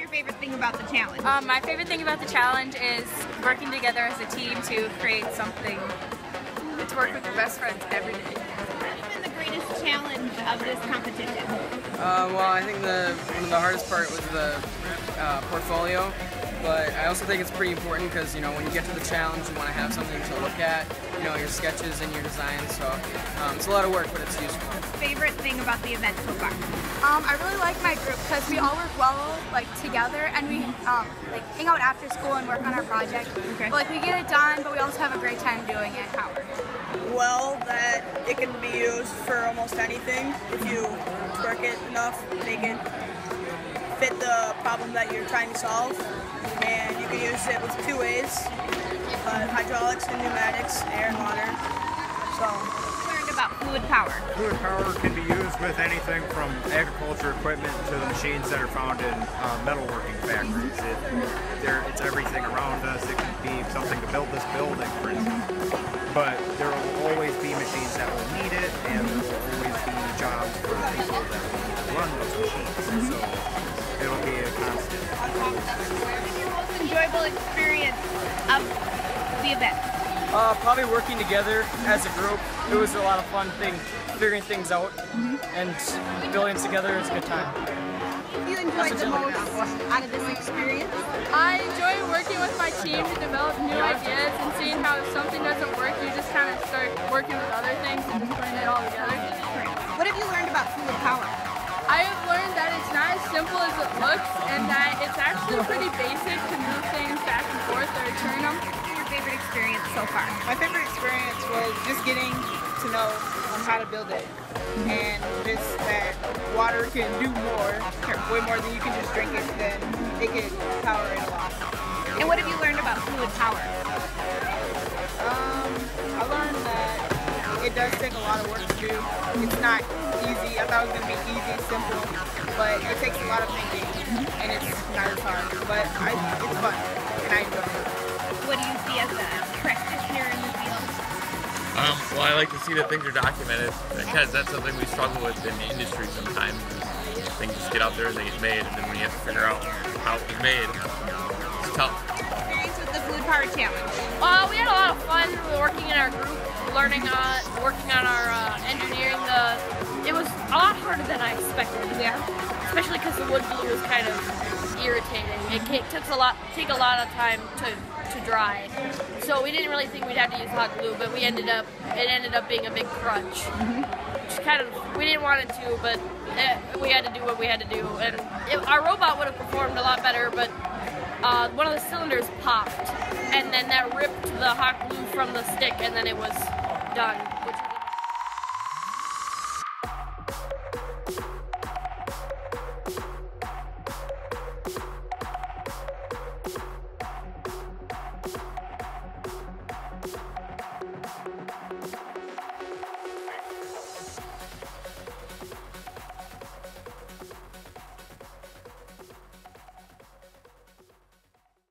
your favorite thing about the challenge? My favorite thing about the challenge is working together as a team to create something. To work with your best friends every day. What's been the greatest challenge of this competition? Well, I think one of the hardest part was the portfolio, but I also think it's pretty important because, you know, when you get to the challenge, you want to have something to look at, you know, your sketches and your designs, so it's a lot of work, but it's useful. Favorite thing about the event so far? I really like my group because we all work well together, and we like hang out after school and work on our project. Okay. But, we get it done, but we also have a great time doing it. Howard? Well, that it can be used for almost anything if you work it enough, make it fit the problem that you're trying to solve, and you can use it with two ways, hydraulics and pneumatics, air and water. So. Learned about fluid power. Fluid power can be used with anything from agriculture equipment to the machines that are found in metalworking factories. It's everything around us. It can be something to build this building, for instance. But there will always be machines that will need it, and there will always be jobs for the people that will need to run those machines. So it'll be a constant. What was your most enjoyable experience of the event? Probably working together as a group. It was a lot of fun figuring things out, and building together is a good time. You enjoyed the most out of this experience? I enjoy working with my team to develop new ideas and seeing how if something doesn't work, you just kind of start working with other things and just putting it all together. What have you learned about fluid power? I have learned that it's not as simple as it looks, and that it's actually pretty basic to move things back and forth or turn them. What's your favorite experience so far? My favorite experience was just getting to know how to build it, and just that water can do more, way more than you can just drink it, then it can power it a lot. And what have you learned about fluid power? I learned that it does take a lot of work to do. It's not easy. I thought it was going to be easy, simple, but it takes a lot of thinking, and it's not as hard. But it's fun, and I enjoy it. What do you see as a practitioner in the field? Well, I like to see that things are documented, because that's something we struggle with in the industry sometimes. Things just get out there and they get made, and then when you have to figure out how it was made, it's tough. Experience with the Fluid Power Challenge? We had a lot of fun working in our group, working on our engineering. It was a lot harder than I expected. Yeah. Especially because the wood glue was kind of irritating. It take a lot of time to dry. So we didn't really think we'd have to use hot glue, but it ended up being a big crunch. We didn't want it to, but we had to do what we had to do. And our robot would have performed a lot better, but one of the cylinders popped, and then that ripped the hot glue from the stick, and then it was done.